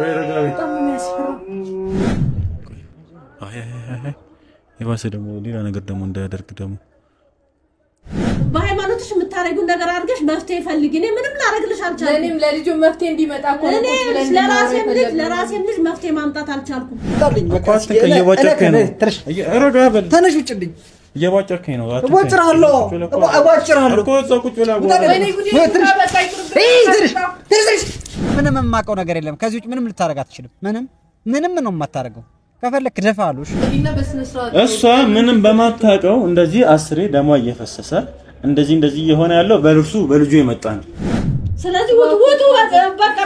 በጣም የሚያስፈራ የባሰ ደግሞ ሌላ ነገር ደግሞ እንዳያደርግ ደግሞ በሃይማኖትሽ የምታረጊው ነገር አድርገሽ መፍትሄ ፈልጊ እኔ ምንም ላረግልሽ አልቻልኩም ለኔም ለልጁ መፍትሄ እንዲመጣ እኮ ለራሴም ልጅ መፍትሄ ማምጣት አልቻልኩም ታልኝ በቃ እየባጨከኝ ነው ረጋበል ተነሽ ውጭልኝ እየባጨከኝ ነው እባጭራለሁ እኮ ቁጭ ብላ ወይኔ ጉዴ በቃ ይቅርብኝ ምንም የማውቀው ነገር የለም ከዚህ ውጭ ምንም ልታረጋ አትችልም ምንም ነው የማታረገው ከፈለክ ደፋሉሽ እና በስነ ስርዓት እሷ ምንም በማታቀው እንደዚህ አስሬ ደሟ እየፈሰሰ እንደዚህ የሆነ ያለው በልጁ የመጣ ነው ስለዚህ ወጡ በቃ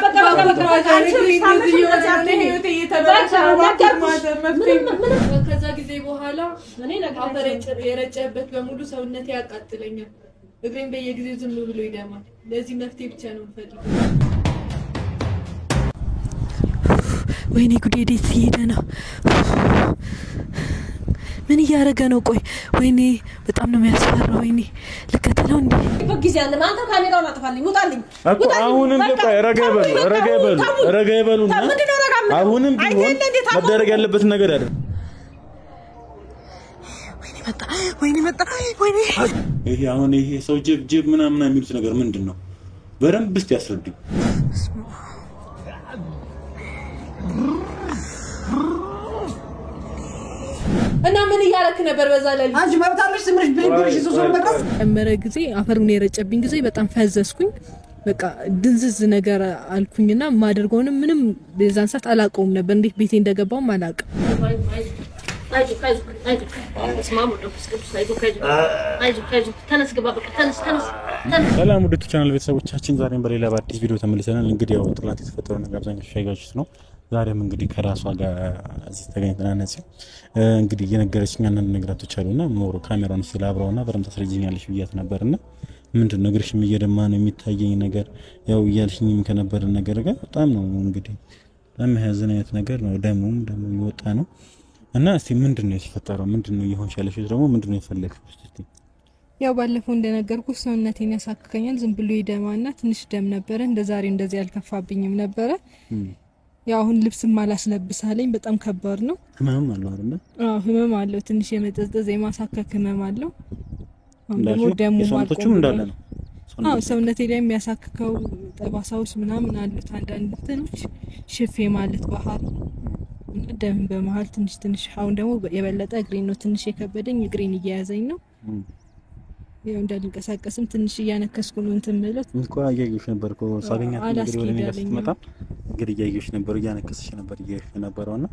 ከዛ ጊዜ በኋላ እኔ አፈር የረጨበት በሙሉ ሰውነቴ ያቃጥለኛል እግሬን በየጊዜው ዝም ብሎ ይደማል ለዚህ መፍትሄ ብቻ ነው ፈልገው ወይኔ ጉዴ ዴት ይሄደ ነው ምን ያረጋ ነው ቆይ ወይኔ በጣም ነው የሚያስፈራው ወይኔ ልከተለው እንዴ በጊዜ አለ ማንተ ካሜራውን አጥፋልኝ ውጣልኝ አሁንም በቃ ረጋበሉና አሁንም ቢሆን መደረግ ያለበት ነገር አይደል ወይኔ መጣ ይሄ አሁን ይሄ ሰው ጅብ ምናምን የሚሉት ነገር ምንድነው በደንብ እስቲ ያስረዱኝ እና ምን ያረክ ነበር በዛ ላይ አንቺ መብታለሽ ዝምርሽ ብሪብሪሽ ሶሶን መቅረጽ እመረ ጊዜ አፈሩን የረጨብኝ ጊዜ በጣም ፈዘስኩኝ በቃ ድንዝዝ ነገር አልኩኝና ማደርገውን ምንም በዛን ሰዓት አላቀውም ነበር እንዴት ቤቴ እንደገባው አላቀም ሰላም ወደ ቻናል ቤተሰቦቻችን ዛሬም በሌላ በአዲስ ቪዲዮ ተመልሰናል እንግዲህ ያው ትላንት የተፈጠረው ነገር አብዛኛው ሻይጋችሁት ነው ዛሬም እንግዲህ ከራሷ ጋር እዚህ ተገኝተናል እንግዲህ የነገረችኝ አንድ ነገራቶች አሉና ሞሮ ካሜራውን ስላብራውና በደንብ ታስረጅኛለሽ ብያት ነበርና ምንድነው እግርሽም እየደማ ነው የሚታየኝ ነገር ያው እያልሽኝም ከነበር ነገር ጋር በጣም ነው እንግዲህ ለማያዘን አይነት ነገር ነው ደሙም ይወጣ ነው እና እስቲ ምንድነው የተፈጠረው ምንድነው ይሆን ያለሽ ደግሞ ምንድነው የፈለግሽው እስቲ ያው ባለፈው እንደነገርኩሽ ሰውነቴን ያሳክከኛል ዝም ብሎ ይደማና ትንሽ ደም ነበር እንደዛሬ እንደዚህ ያልከፋብኝም ነበር ያው አሁን ልብስም አላስለብሳለኝ በጣም ከባድ ነው ህመም አለው አይደል ህመም አለው ትንሽ የመጠጥዝ የማሳከክ ህመም አለው ደግሞ ደሙ ማልቆም እንዳለ ነው ሰውነቴ ላይ የሚያሳክከው ጠባሳዎች ምናምን አሉት አንዳንድ እንትኖች ሽፌ ማለት ባህል ደም በመሃል ትንሽ አሁን ደግሞ የበለጠ እግሬን ነው ትንሽ የከበደኝ እግሬን እያያዘኝ ነው ያው እንዳልንቀሳቀስም ትንሽ እያነከስኩ ነው እንትን ማለት እንኳን ያየሽ ነበርኩ ሳገኛት እንግዲህ ወደ እኔ ጋር ስትመጣ እንግዲህ ያየሽ ነበር እያነከስሽ ነበር እያየሽ ነበርና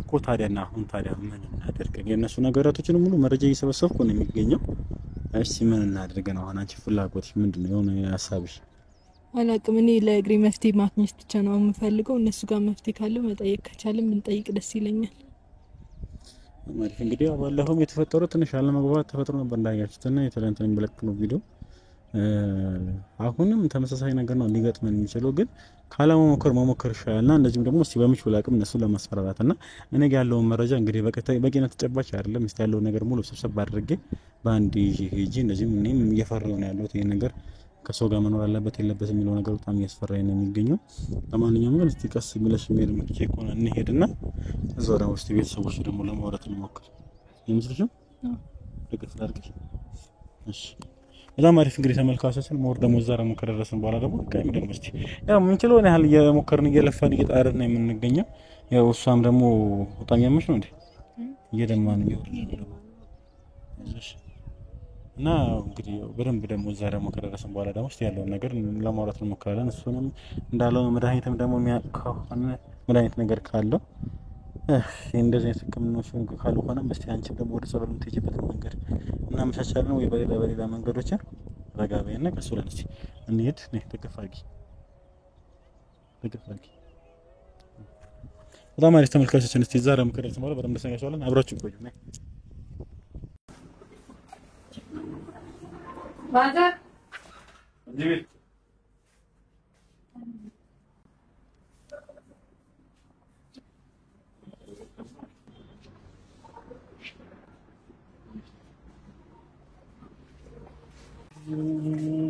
እኮ ታዲያና አሁን ታዲያ ምን እናደርግ የነሱ ነገራቶችን ሙሉ መረጃ እየሰበሰብኩ ነው የሚገኘው እሺ ምን እናደርግ ነው አሁን አንቺ ፍላጎትሽ ምንድነው የሆነ ሐሳብሽ አላቅም እኔ ለእግሬ መፍትሄ ማግኘት ብቻ ነው የምፈልገው እነሱ ጋር መፍትሄ ካለው መጠየቅ ከቻለም እንጠይቅ ደስ ይለኛል ማለት እንግዲህ ባለፈው የተፈጠረው ትንሽ አለመግባባት ተፈጥሮ ነበር እንዳያችሁትና የተለንተን ብለክነው ቪዲዮ አሁንም ተመሳሳይ ነገር ነው ሊገጥመን የሚችለው ግን ካለመሞከር መሞከር ይሻላልና እንደዚህም ደግሞ እስቲ በሚችል አቅም እነሱ ለማስፈራራትና እኔ ጋር ያለው መረጃ እንግዲህ በቂና ተጨባጭ አይደለም እስቲ ያለው ነገር ሙሉ ሰብሰብ አድርጌ ባንዲ ሄጂ እንደዚህም እኔም እየፈራው ነው ያለው ይሄ ነገር ከሰው ጋር መኖር አለበት የለበትም የሚለው ነገር በጣም ያስፈራኝ ነው የሚገኘው ለማንኛውም ግን እስቲ ቀስ ብለሽ ሜል መጥቼ ቆና እንሄድና እዛው ደግሞ እስቲ ቤተሰቦች ደግሞ ለማውራት እንሞክር ይመስልሻል ለቀስ አድርገሽ እሺ በጣም አሪፍ እንግዲህ ተመልካቾችን ሞር ደግሞ እዛ ደግሞ ከደረስን በኋላ ደግሞ ቀም ደግሞ እስቲ ያው ምን ችሎ ነው ያህል እየሞከርን እየለፋን እየጣርን ነው የምንገኘው ያው እሷም ደግሞ በጣም ያመሽ ነው እንዴ እየደማ ነው ይወርድ እሺ እና እንግዲህ በደንብ ደግሞ እዛ ደግሞ ከደረስን በኋላ ደግሞ እስቲ ያለው ነገር ለማውራት እንሞክራለን እሱንም እንዳለው መድኃኒትም ደግሞ የሚያውቀው መድኃኒት ነገር ካለው እንደዚህ ተከምነው ሲሆን ካልሆነም እስቲ አንቺ ደግሞ ወደ ጸበል የምትሄጂበት መንገድ እና መቻቻለን ወይ በሌላ መንገዶች ረጋበይና ከሱለን እስቲ እንሂድ ነይ ተከፋቂ በጣም አሪፍ ተመልካቾችን እስቲ ዛሬ ከደረስን በኋላ በደንብ ተሰኛችኋለን አብራችሁ ቆዩ ነይ ባዛ ጂቢ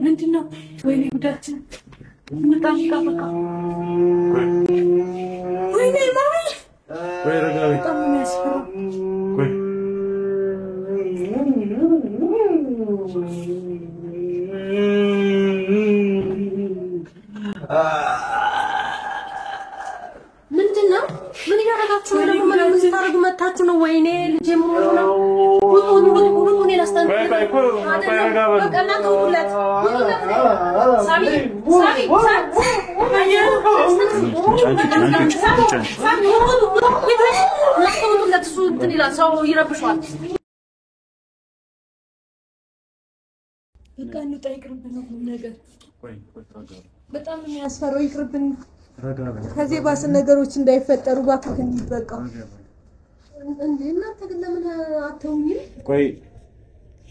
ምንድነው ወይኔ ጉዳችን በጣም በጣም የሚያስፈራ ቆይ ምንድነው? ምን ያደረጋችሁ ነው? ምን ታረጉ መጣችሁ ነው? ወይኔ ልጄ ሞት ነው። ሁሉን ያስተን በቀና ተውለት ሳሚ ሰው ይረብሻል። በቃ እንውጣ፣ ይቅርብን ነው ነገር በጣም የሚያስፈራው። ይቅርብን፣ ከዚህ ባስ ነገሮች እንዳይፈጠሩ እባክህ እንዲበቃ። እንዴ እናንተ ግን ለምን አተውኝም? ቆይ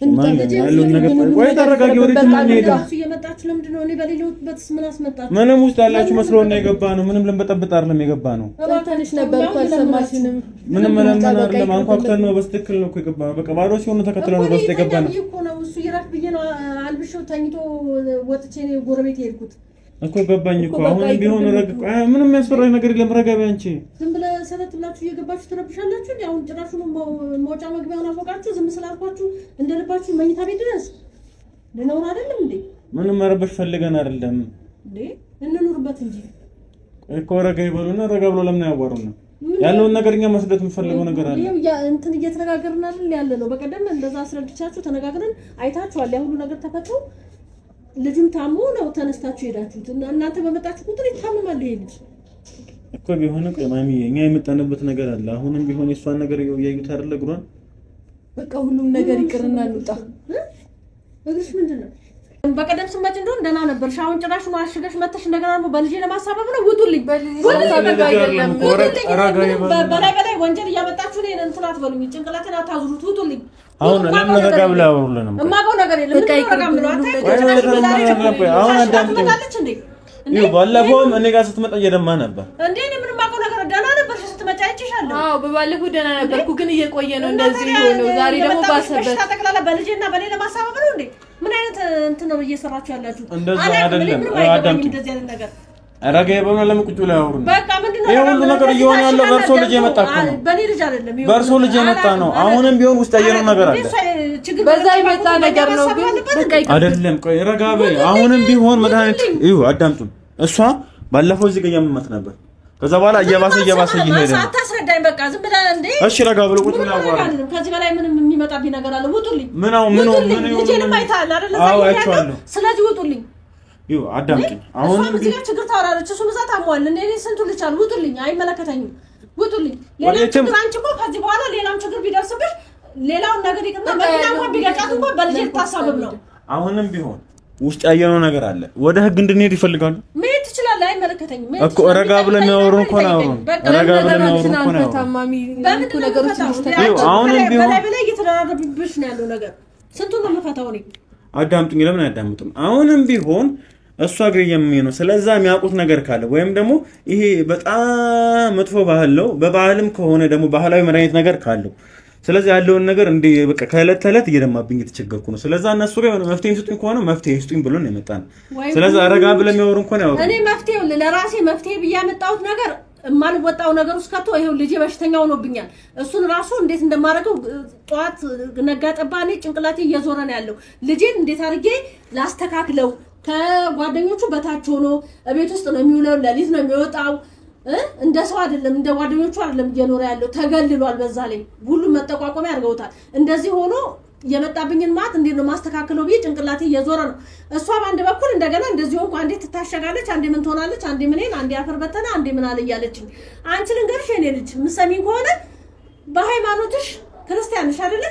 ማን ያለው ነገር ቆይ ተረጋጊ። ወደ ምን ሄዳ እየመጣችሁ ለምንድን ነው? እኔ በሌለውበት ምን አስመጣችሁ? ምንም ውስጥ ያላችሁ መስሎን ነው የገባ ነው። ምንም ልንበጠብጥ አይደለም የገባ ነው። ተንሽ ነበር አልሰማሽንም? ምንም አይደለም። አንኳኩተን ነው በስትክክል ነው የገባ ነው። በቃ ባዶ ሲሆን ተከትለን ነው በስተ የገባ ነው እኮ ነው። እሱ ይራፍ ብዬ ነው አልብሾው ተኝቶ ወጥቼ ነው ጎረቤት ሄድኩት እኮ ገባኝ እኮ። አሁን ቢሆን ምንም የሚያስፈራ ነገር የለም። ረጋቢ አንቺ ዝም ብለህ ሰለት ብላችሁ እየገባችሁ ትረብሻላችሁ። እንዴ አሁን ጭራሹ መውጫ መግቢያውን አወቃችሁ። ዝም ስላልኳችሁ እንደልባችሁ መኝታ ቤት ድረስ ለነውር አይደለም እንዴ? ምንም መረበሽ ፈልገን አይደለም እንዴ? እንኑርበት እንጂ እኮ ረጋቢ በሉና ረጋ ብሎ ለምን ያዋሩና ያለውን ነገር እኛ መስደት የምፈልገው ነገር አለ። እንትን እየተነጋገርን አይደል ያለ ነው። በቀደም እንደዛ አስረድቻችሁ ተነጋግረን አይታችኋል። ያ ሁሉ ነገር ተፈጥሮ ልጅም ታሞ ነው ተነስታችሁ ሄዳችሁት። እናንተ በመጣችሁ ቁጥር ይታመማል ይሄ ልጅ እኮ። ቢሆን እኮ ማሚ እኛ የመጣንበት ነገር አለ። አሁንም ቢሆን የሷን ነገር ያዩት አይደል እግሯን። በቃ ሁሉም ነገር ይቅርና እንውጣ። እግርሽ ምንድነው? በቀደም ስመጭ እንደሆነ ደህና ነበርሽ። አሁን ጭራሽ ነው አሽገሽ መተሽ እንደገና ነው በልጄ ለማሳበብ ነው። ውጡልኝ በላይ ወንጀል እያመጣችሁ ነው። እንትን አትበሉኝ፣ ጭንቅላቴን አታዙሩት። ውጡልኝ። አሁን ለምን ረጋ ብላ ያወሩልንም? እማውቀው ነገር የለም። ምን ረጋ ብሎ አሁን አዳምጪኝ እንዴ? ባለፈውም እኔ ጋር ስትመጣ እየደማ ነበር እንዴ? እኔ ምንም የማውቀው ነገር ደህና ነበርሽ ስትመጪ አይቼሻለሁ። አዎ በባለፈው ደህና ነበርኩ፣ ግን እየቆየ ነው እንደዚህ ሆኖ ዛሬ ደግሞ ባሰበት። ተጠቅላላ በልጄና በኔ ለማሳበብ ነው እንዴ? ምን አይነት እንትን ነው እየሰራችሁ ያላችሁ? እንደዛ አይደለም። አዳምጪኝ እንደዚህ አይነት ነገር ረጋ ይበሉና ለምን ቁጭ ብለው ያወሩን? በቃ ምንድነው ይሄ ሁሉ ነገር እየሆነ ያለው በእርሶ ልጅ የመጣ እኮ ነው። በኔ ልጅ አይደለም፣ በእርሶ ልጅ የመጣ ነው። አሁንም ቢሆን ውስጥ ያየነው ነገር አለ። በዛ የመጣ ነገር ነው ግን በቃ አይደለም። ቆይ ረጋ በይ። አሁንም ቢሆን መድኃኒት እዩ። አዳምጡን። እሷ ባለፈው እዚህ ጋር ያመማት ነበር። ከዛ በኋላ እየባሰ እየሄደ ነው። አታስረዳኝ። በቃ ዝም ብለህ እንዴ። እሺ ረጋ ብሎ ቁጭ ብለው ያወራሉ። ከዚህ በላይ ምንም የሚመጣብኝ ነገር አለ? ውጡልኝ። ምን ልጄንም አይተሃል አይደል? ስለዚህ ውጡልኝ። ይው አዳምጪኝ። አሁን እዚህ ጋር ችግር ታወራለች። እሱ ብዛት ታሟል። እኔ ስንቱ ልቻል። ውጡልኝ። አይመለከተኝም። ውጡልኝ። ሌላ ችግር አንቺ እኮ ከዚህ በኋላ ሌላም ችግር ቢደርስብሽ ሌላውን ነገር ይቅርታ በእኛ እንኳን ቢገጫት እንኳን በልጄ ልታሳብብ ነው። አሁንም ቢሆን ውስጥ ያየነው ነገር አለ። ወደ ህግ እንድንሄድ ይፈልጋሉ። መሄድ ትችላለህ። አይመለከተኝም እኮ ረጋ ብለን ያወሩን እኮ ነው። ረጋ ብለን ያወሩን እኮ ነው። ታማሚ ለምን ነገሮች ይስተካከሉ። አሁንም ቢሆን በላይ እየተደራረብብሽ ነው ያለው ነገር። ስንቱን ነው የምፈታው እኔ? አዳምጡኝ። ለምን አያዳምጡም? አሁንም ቢሆን እሷ ግሬ የሚሆነው ስለዛ የሚያውቁት ነገር ካለ ወይም ደግሞ ይሄ በጣም መጥፎ ባህል ነው። በባህልም ከሆነ ደግሞ ባህላዊ መድኃኒት ነገር ካለው ስለዚህ ያለውን ነገር እንዴ በቃ ከእለት ተእለት እየደማብኝ እየተቸገርኩ ነው። ስለዚህ እነሱ ጋር የሆነ መፍትሄ ስጡኝ ከሆነ መፍትሄ ስጡኝ ብሎ ነው የመጣን። ስለዚህ አረጋ ብለን የሚያወሩ እንኳን ያወሩ። እኔ መፍትሄው ለራሴ መፍትሄ ብያመጣሁት ነገር የማልወጣው ነገር ውስጥ ከቶ ይሄው ልጄ በሽተኛ ሆኖብኛል። እሱን ራሱ እንዴት እንደማደርገው ጧት ነጋ ጠባ እኔ ጭንቅላቴ እየዞረ ነው ያለው። ልጄን እንዴት አድርጌ ላስተካክለው? ከጓደኞቹ በታች ሆኖ ቤት ውስጥ ነው የሚውለው፣ ለሊት ነው የሚወጣው። እንደ ሰው አይደለም፣ እንደ ጓደኞቹ አይደለም እየኖረ ያለው። ተገልሏል። በዛ ላይ ሁሉም መጠቋቋሚያ አድርገውታል። እንደዚህ ሆኖ የመጣብኝን ማት እንዴት ነው ማስተካከለው ብዬ ጭንቅላቴ እየዞረ ነው። እሷ በአንድ በኩል እንደገና እንደዚህ ሆንኩ፣ አንዴ ትታሸጋለች፣ አንዴ ምን ትሆናለች፣ አንዴ ምንን፣ አንዴ አፈር በተና፣ አንዴ ምን አለ እያለችኝ። አንቺ ልንገርሽ የኔ ልጅ ምሰሚን ከሆነ በሃይማኖትሽ ክርስቲያንሽ አይደለ?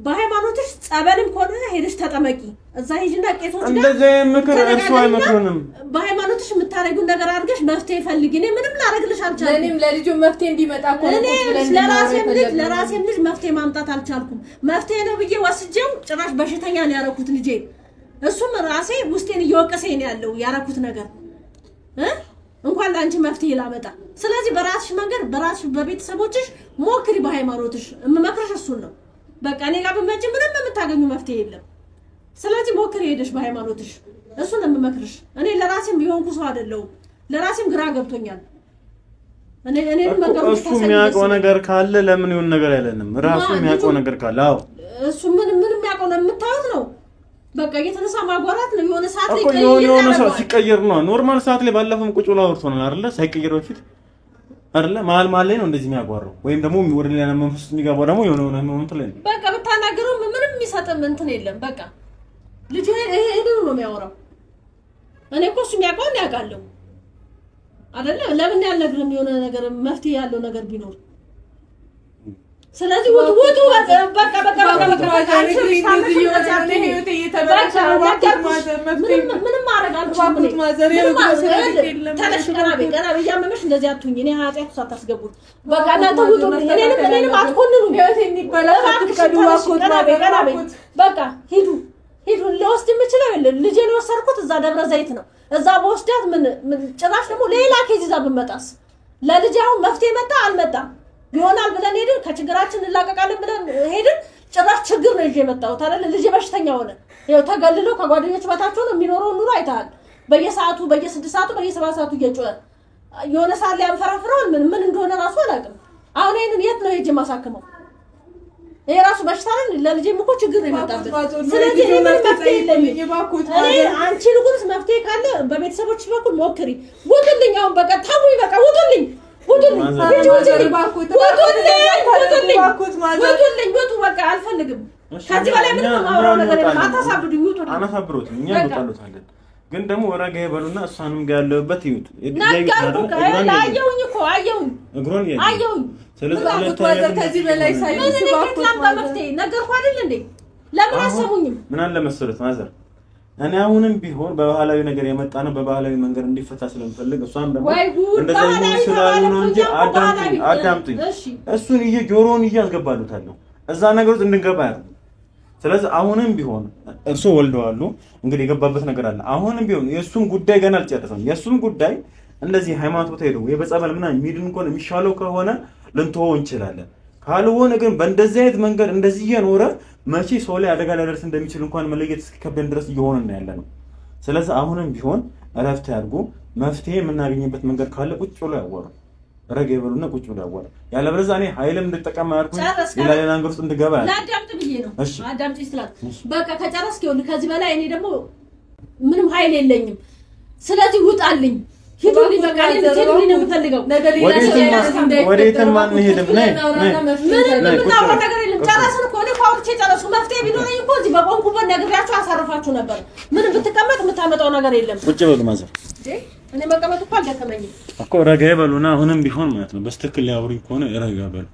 በሃይማኖትሽ ጸበልም ከሆነ ሄደሽ ተጠመቂ። እዛ ሂጂና ቄሶች ጋር እንደዚህ ምክር እርሱ አይመክሩንም። በሃይማኖትሽ የምታረጊው ነገር አድርገሽ መፍትሄ ፈልጊ። እኔ ምንም ላደርግልሽ አልቻልኩም። ለኔም ለልጁ መፍትሄ እንዲመጣ እኮ ነው። ለራሴም ልጅ መፍትሄ ማምጣት አልቻልኩም። መፍትሄ ነው ብዬ ወስጄው ጭራሽ በሽተኛ ነው ያረኩት ልጄ። እሱም ራሴ ውስጤን እየወቀሰኝ ነው ያለው ያረኩት ነገር እንኳን ለአንቺ መፍትሄ ላመጣ። ስለዚህ በራስሽ መንገድ በራስሽ በቤተሰቦችሽ ሞክሪ። በሃይማኖትሽ እምመክርሽ እሱን ነው። በቃ እኔ ጋር ብትመጪ ምንም የምታገኙ መፍትሄ የለም። ስለዚህ ሞክሪ ሄደሽ በሃይማኖትሽ። እሱን የምመክርሽ። እኔ ለራሴም ቢሆንኩ ሰው አይደለሁም። ለራሴም ግራ ገብቶኛል። እኔ መንገዱ እሱ የሚያውቀው ነገር ካለ ለምን ይሁን ነገር አይለንም ራሱ የሚያውቀው ነገር ካለ አዎ እሱ ምን የሚያውቀው ነው የምታዩት ነው በቃ እየተነሳ ማጓራት ነው የሆነ ሰዓት ላይ የሆነ ሰዓት ሲቀየር ነው ኖርማል ሰዓት ላይ ባለፈም ቁጭ ብሎ አውርቶናል አይደለ ሳይቀየር በፊት አይደለ መሀል ላይ ነው እንደዚህ የሚያጓራው ወይም ደግሞ ወደ ሌላ መንፈስ የሚገባው ደግሞ የሆነ ሞመንት ላይ ነው በቃ ብታናገረው ምንም የሚሰጥም እንትን የለም በቃ ልጅ ይሄ ነው የሚያወራው እኔ እኮ እሱ የሚያውቀው ያውቃለሁ አይደለ ለምን ያልነግርም የሆነ ነገር መፍትሄ ያለው ነገር ቢኖር ስለዚህ ወጡ በቃ ምንም አረጋችሁ ማዘር ገና በያመመሽ እንደዚህ አትሁኝ እኔ ኃጢአት ውስጥ አታስገቡት በቃ እናንተ ውጡ እኔንም አትኮንኑ በቃ ሂዱ ለወስድ የምችለው ልጄን ወሰርኩት እዛ ደብረ ዘይት ነው እዛ በወስዳት ምን ጭራሽ ደግሞ ሌላ ኬዝ ይዛ ብመጣስ ለልጅ አሁን መፍትሄ መጣ አልመጣም ቢሆናል ብለን ሄድን ከችግራችን እንላቀቃለን ብለን ሄድን ጭራሽ ችግር ነው ይዤ መጣሁት አይደል ልጅ በሽተኛ ሆነ ይኸው ተገልሎ ከጓደኞች በታቸው ነው የሚኖረው ኑሮ አይታል በየሰዓቱ በየ6 ሰዓቱ በየ7 ሰዓቱ እየጮኸ የሆነ ሰዓት ላይ አንፈራፍረው ምን እንደሆነ ራሱ አላውቅም አሁን ይሄንን የት ነው ሄጄ ማሳከመው ይሄ ራሱ በሽታ አይደል ለልጄም እኮ ችግር ነው የመጣበት ስለዚህ እኔ መፍትሄ የለኝም እኔ አንቺ ልጉንስ መፍትሄ ካለ በቤተሰቦች በኩል ሞክሪ ውጡልኝ አሁን በቃ ታውይ በቃ ውጡልኝ ውጡ በቃ አልፈልግም ከዚህ በላይ ምንም ማውራው ነገር የለም አታሳብዱኝ ውጡ አናሳብሩት እኛ እንወጣሉታለን ግን ደግሞ ወራጋ ይበሉና እሷንም ጋር ያለበት ይውጥ አየሁኝ እኮ አየሁኝ ስለዚህ ከዚህ በላይ ሳይሆን መፍትሄ ነገርኩ አይደል እንዴ ለምን አሰሙኝም ምን አለ መሰረት ማዘር እኔ አሁንም ቢሆን በባህላዊ ነገር የመጣ ነው በባህላዊ መንገድ እንዲፈታ ስለምፈልግ እሷም ደግሞ እንደዛ ይመስላል ነው እንጂ አዳምጡኝ እሱን ጆሮውን ያስገባሉታለሁ እዛ ነገር ውስጥ እንድንገባ አይደል ስለዚህ አሁንም ቢሆን እርሶ ወልደዋሉ እንግዲህ የገባበት ነገር አለ አሁንም ቢሆን የሱም ጉዳይ ገና አልጨረሰም የሱም ጉዳይ እንደዚህ ሃይማኖት ቦታ ሄዶ የበጸበል ምናምን ሚድን እንኳን የሚሻለው ከሆነ ልንተወው እንችላለን ካልሆነ ግን በእንደዚህ አይነት መንገድ እንደዚህ የኖረ መቼ ሰው ላይ አደጋ ሊደርስ እንደሚችል እንኳን መለየት እስከከብደን ድረስ እየሆነ ነው ያለነው ስለዚህ አሁንም ቢሆን እረፍት ያድርጉ መፍትሄ የምናገኝበት መንገድ ካለ ቁጭ ብሎ ያወሩ ረጋ ይበሉና ቁጭ ብሎ ያወሩ ያለበለዚያ እኔ ኃይልም እንድጠቀም አያርኩኝ ሌላ ነገር ውስጥ እንድገባ ላዳምጥ ብዬ ነው አዳምጪ ስላት በቃ ከጨረስክ ይሁን ከዚህ በላይ እኔ ደግሞ ምንም ኃይል የለኝም ስለዚህ ውጣልኝ ሂዱልኝ በቃ ሂዱልኝ ነው የምፈልገው ወዴትም ማን ሄድም ነይ ምንም ነገር የለም ጨረስን እኮ እኔ ቋውርቼ ጨረስኩ መፍትሄ ቢኖረኝ እኮ እዚህ በቆንኩበት ነግሬያችሁ አሳርፋችሁ ነበር ምንም ብትቀመጥ የምታመጣው ነገር የለም ቁጭ በሉ ማዘር እኔ መቀመጥ እኮ አልደከመኝም እኮ ረጋ ይበሉና አሁንም ቢሆን ማለት ነው በስትክክል ያወሩኝ ከሆነ ረጋ በሉ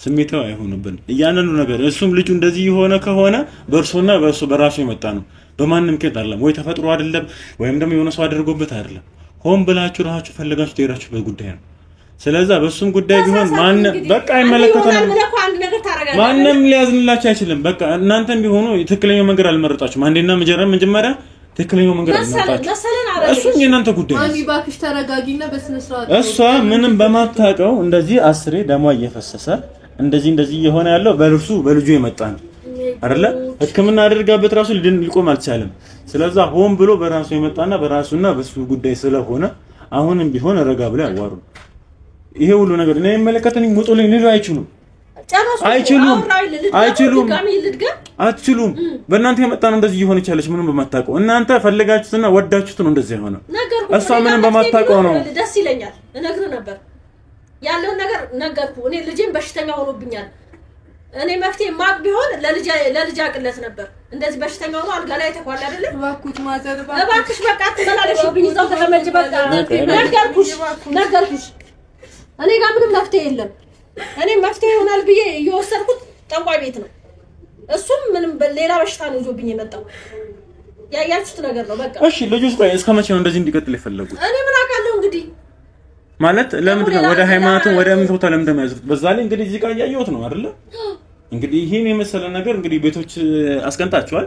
ስሜታው አይሆንብን እያንዳንዱ ነገር እሱም ልጁ እንደዚህ የሆነ ከሆነ በእርሶና በራሱ የመጣ ነው በማንም ከት አይደለም ወይ ተፈጥሮ አይደለም ወይም ደግሞ የሆነ ሰው አድርጎበት አይደለም ሆን ብላችሁ ራሳችሁ ፈልጋችሁ ትሄዳችሁበት ጉዳይ ነው ስለዚህ በሱም ጉዳይ ቢሆን ማንም በቃ አይመለከተንም ማንም ሊያዝንላችሁ አይችልም በቃ እናንተም ቢሆኑ ትክክለኛው መንገድ አልመረጣችሁም አንዴና መጀመሪያ ትክክለኛው መንገድ አልመረጣችሁም እሱ የእናንተ ጉዳይ ነው አንዲ ባክሽ ተረጋጊና በስነ ስርዓት እሷ ምንም በማታውቀው እንደዚህ አስሬ ደሟ እየፈሰሰ እንደዚህ የሆነ ያለው በልጁ የመጣ ነው አይደለ ህክምና አድርጋበት ራሱ ሊቆም አልቻለም ስለዚህ ሆን ብሎ በራሱ የመጣና በራሱና በሱ ጉዳይ ስለሆነ አሁንም ቢሆን ረጋ ብለው ያዋሩ ይሄ ሁሉ ነገር እኔ የመለከተኝ ሙጡልኝ ሊሉ አይችሉም በእናንተ የመጣ ነው እንደዚህ ይሆን ይችላልሽ ምንም በማታውቀው እናንተ ፈልጋችሁትና ወዳችሁት ነው እንደዚህ የሆነው እሷ ምንም በማታውቀው ነው ደስ ይለኛል እነግር ነበር ያለው ነገር ነገርኩ እኔ ልጄን በሽተኛ ሆኖብኛል እኔ መፍትሄ ማቅ ቢሆን ለልጅ አቅለት ነበር እንደዚህ በሽተኛ ሆኖ አልጋ ላይ ተቋል አይደለ ባኩት ማዘር እባክሽ በቃ ተመላለሽብኝ እዛው ተቀመጭ በቃ ነገርኩሽ እኔ ጋር ምንም መፍትሄ የለም እኔ መፍትሄ ይሆናል ብዬ እየወሰድኩት ጠንቋይ ቤት ነው እሱም ምንም ሌላ በሽታ ነው ይዞብኝ የመጣው ያያችሁት ነገር ነው በቃ እሺ ልጁስ ቆይ እስከመቼ ነው እንደዚህ እንዲቀጥል ይፈልጉት እኔ ምን አውቃለሁ እንግዲህ ማለት ለምን ወደ ሃይማኖት ወደ እምነት ቦታ ለምን እንደማያዙት በዛ ላይ እንግዲህ እዚህ ጋር ያያዩት ነው አይደለ እንግዲህ ይሄን የመሰለ ነገር እንግዲህ ቤቶች አስቀንጣቸዋል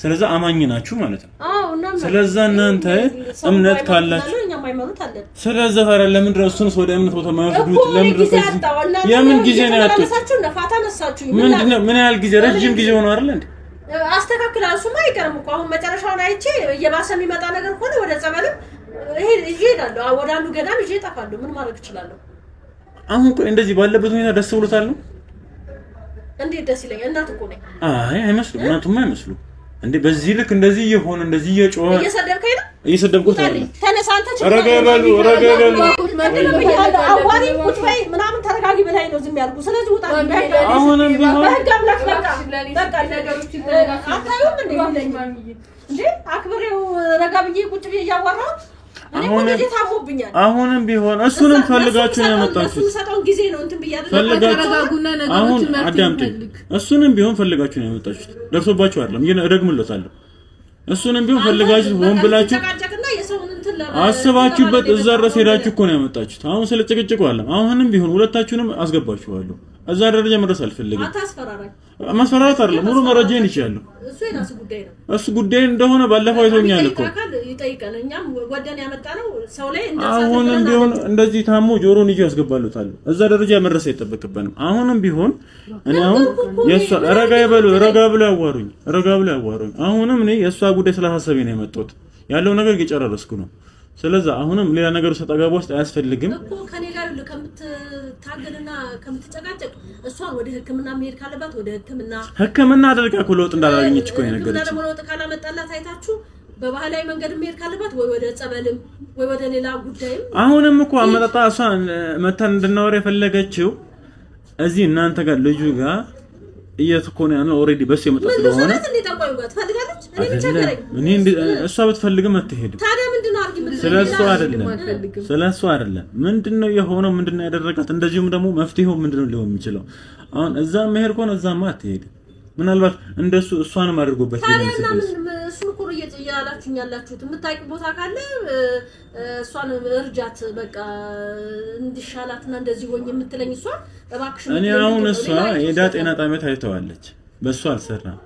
ስለዚህ አማኝ ናችሁ ማለት ነው አዎ እናንተ ስለዚህ እናንተ እምነት ካላችሁ እኛም አይመሩት አለ ስለዚህ ፈራ ለምን ድረሱን ወደ እምነት ቦታ ማያዙት ለምን ድረሱ የምን ጊዜ ነው ያጣችሁ ነፋታ ነሳችሁ ምን ያህል ጊዜ ረጅም ጊዜ ሆኖ አይደል እንዴ አስተካክላሱማ አይቀርም እኮ አሁን መጨረሻውን አይቼ እየባሰ የሚመጣ ነገር ሆነ ወደ ጸበልም ይሄዳለሁ ወደ አንዱ ገዳም ይዤ እጠፋለሁ ምን ማድረግ እችላለሁ አሁን ቆይ እንደዚህ ባለበት ሁኔታ ደስ ብሎታል ነው እንዴ? ደስ ይለኛል። እናት እኮ ነኝ። አይ አይመስሉም፣ እናቱማ አይመስሉም እንዴ። በዚህ ልክ እንደዚህ እየሆነ እንደዚህ እየጮኸ እየሰደብከኝ ነው። እየሰደብኩት አይደለም። ተነሳ አንተ ችግር ረጋ በሉ አዋሪ ቁጭ በይ ምናምን ተረጋጊ በላይ ነው ዝም ያልኩ። ስለዚህ ውጣ። አሁንም ቢሆን በህግ አምላክ በቃ ነገሮች አታዩም እንዴ? አክብሬው ረጋ ብዬ ቁጭ ብዬ እያወራሁት አሁንም ቢሆን እሱንም ፈልጋችሁ ነው ያመጣችሁት። ተረጋጉና ነገሮችን አዳምጡኝ። እሱንም ቢሆን ፈልጋችሁ ነው ያመጣችሁት። ደርሶባችሁ አይደለም ግን እደግምለታለሁ። እሱንም ቢሆን ፈልጋችሁ ሆን ብላችሁ አስባችሁበት እዛ ድረስ ሄዳችሁ እኮ ነው ያመጣችሁት። አሁን ስለጭቅጭቁ አይደለም። አሁንም ቢሆን ሁለታችሁንም አስገባችኋለሁ። እዛ ደረጃ መድረስ አልፈልግም። አታስፈራራኝ። ማስፈራራት አይደለም ሙሉ መረጃን ይችላል። እሱ የራሱ ጉዳይ ነው። እሱ ጉዳይ እንደሆነ ባለፈው አይቶኛል እኮ ይጠይቃል። እኛም ወደን ያመጣነው ሰው ላይ አሁንም ቢሆን እንደዚህ ታሞ ጆሮን ይዤ ያስገባሉታል። እዛ ደረጃ መድረስ አይጠበቅብንም። አሁንም ቢሆን እኔ አሁን የሷ ረጋ ብለው ያዋሩኝ። አሁንም እኔ የሷ ጉዳይ ስለሐሰቤ ነው የመጣሁት። ያለው ነገር እየጨረስኩ ነው። ስለዚህ አሁንም ሌላ ነገር ሰጣጋባ ውስጥ አያስፈልግም እኮ ከኔ ጋር ከምትታገልና ከምትጨቃጨቅ እሷን ወደ ሕክምና መሄድ ካለባት ወደ ሕክምና አደረጋ እኮ ለውጥ እንዳላገኘች እኮ የነገረች እና ደግሞ ለውጥ ካላመጣላት አይታችሁ በባህላዊ መንገድ መሄድ ካለባት ወይ ወደ ጸበልም ወይ ወደ ሌላ ጉዳይም አሁንም እኮ አመጣጣ እሷን መተን እንድናወራ የፈለገችው እዚህ እናንተ ጋር ልጁ ጋር እየተኮነ ያለው ኦሬዲ በስ የመጣ ስለሆነ እኔ እሷ ብትፈልግም አትሄድም። ታዲያ ምንድነው አርጊመንት? ስለሱ አይደለም ምንድነው የሆነው? ምንድነው ያደረጋት? እንደዚሁም ደግሞ መፍትሄው ምንድነው ሊሆን የሚችለው? አሁን እዛ መሄድ ከሆነ እዛማ አትሄድም። ምናልባት እንደሱ እሷንም አድርጎበት ይችላል። ታዲያ ምን እሱ ኩሩ እያላችሁኝ ያላችሁት የምታውቁ ቦታ ካለ እሷን እርጃት በቃ እንዲሻላትና እንደዚህ ሆኝ የምትለኝ እሷ እባክሽ እኔ አሁን እሷ የዳ ጤና ጣቢያ ታይተዋለች። በእሷ አልሰራም።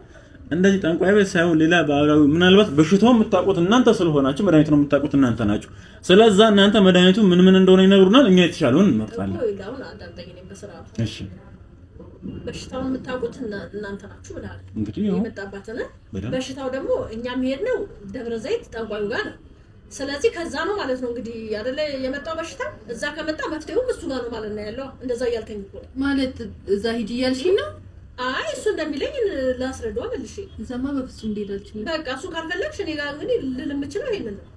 እንደዚህ ጠንቋይ ቤት ሳይሆን ሌላ ባህላዊ ምናልባት በሽታው የምታውቁት እናንተ ስለሆናችሁ መድኃኒቱን የምታውቁት እናንተ ናችሁ። ስለዚህ እናንተ መድኃኒቱ ምን እንደሆነ ይነግሩናል። እኛ የተሻለውን እንመርጣለን። እሺ በሽታውን የምታውቁት እናንተ ናችሁ ብለሃል። እንግዲህ የመጣባትን በሽታው ደግሞ እኛም ሄድ ነው ደብረ ዘይት ጠንቋዩ ጋር ነው። ስለዚህ ከዛ ነው ማለት ነው እንግዲህ አይደለ የመጣው በሽታ እዛ ከመጣ መፍትሄው እሱ ጋር ነው ማለት ነው ያለው። እንደዛ እያልከኝ እኮ ማለት እዛ ሂድ እያልሽኝ ነው? አይ እሱ እንደሚለኝ ላስረዳው መልሼ እዛማ በፍጹም እንደሄዳችሁ በቃ እሱ ካልፈለግሽ እኔ ጋር እንግዲህ ልል የምችለው ይሄንን ነው።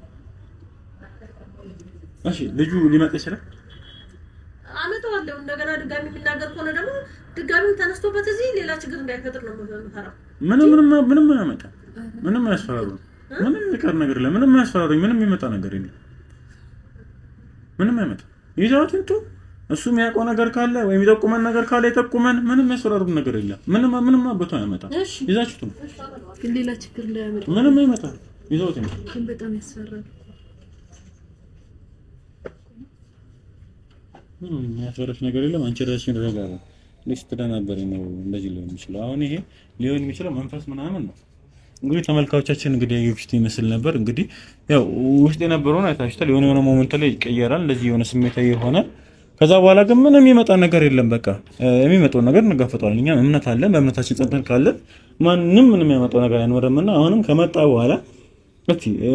እሺ ልጁ ሊመጣ ይችላል። አመጣዋለሁ። እንደገና ድጋሚ የሚናገር ከሆነ ደግሞ ድጋሚ ተነስቶበት እዚህ ሌላ ችግር እንዳይፈጥር ነው የምፈራው። ምንም አያመጣም። ምንም አያስፈራሩም። ምንም ይቀር ነገር የለም። ምንም አያስፈራሩኝ። ምንም ይመጣ ነገር የለም። ምንም አይመጣም። ይዛውትንቱ እሱ የሚያውቀው ነገር ካለ ወይ የሚጠቁመን ነገር ካለ ይጠቁመን። ምንም ያስፈራሩን ነገር የለም። ምንም አቦታ አይመጣም። ይዛችሁት ነው ግን ሌላ ችግር እንዳያመጣ ምንም አይመጣም። ይዛውትንቱ ግን በጣም ያስፈራል። ያስፈራሽ ነገር የለም። አንቺ ራስሽን ረጋጋ ልስትደናበሪ ነው እንደዚህ ሊሆን የሚችለው። አሁን ይሄ ሊሆን የሚችለው መንፈስ ምናምን ነው። እንግዲህ ተመልካቾቻችን እንግዲህ ያዩት ይመስል ነበር። እንግዲህ ያው ውስጥ የነበረውን አይታችኋል። የሆነ ሞመንት ላይ ይቀየራል። እንደዚህ የሆነ ስሜታዊ ይሆናል። ከዛ በኋላ ግን ምንም የሚመጣ ነገር የለም። በቃ የሚመጣው ነገር እንጋፈጠዋለን። እኛ እምነት አለን። በእምነታችን ጸንተን ካለን ምንም የሚመጣው ነገር አይኖርምና አሁንም ከመጣ በኋላ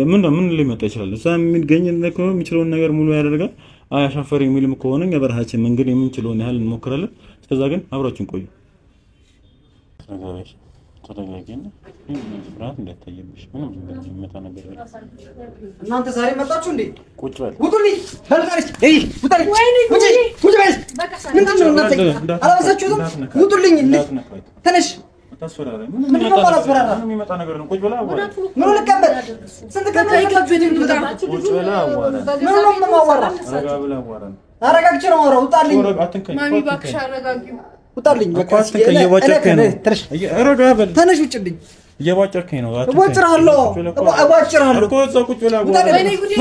ምን ሊመጣ ይችላል? እዛ የሚገኝ ነገር የሚችለውን ነገር ሙሉ ያደርጋል። አያሻፈር የሚልም ከሆነ በራሳችን መንገድ የምንችለውን ያህል እንሞክራለን። እስከዛ ግን አብራችን ቆዩ። ተረጋጊና ፍርሃት እንዳታየብሽ። ምንም የሚመጣ ነገር የለም። እናንተ ዛሬ መጣችሁ እንዴ? ቁጭ በል። ውጡልኝ። ፈልጋለች። ውጡልኝ። ቁጭ በል። ምንድን ነው እናንተ? አላበሳችሁትም? ውጡልኝ። ተነሽ። አታስፈራራኝ። ምንም አላስፈራራ። ምንም የሚመጣ ነገር ነው። ቁጭ በል። አዋራ ምን ልቀበል? ስንት ቀን አይከብድም እንዴ? ቁጭ በል። አዋራ ምን ነው የማዋራ? ረጋ ብለህ አዋራ። አረጋግቼ ነው የማወራው። ውጣልኝ። ማሚ እባክሽ አረጋጊው። ውጣልኝ። በቃ እየባጨርከኝ ነው። ረጋ በል። ተነሽ። ውጭልኝ። እየባጨርከኝ ነው። እባጭራለሁ እኮ እዛው ቁጭ በል። አዋራ ወይኔ ጉዴ።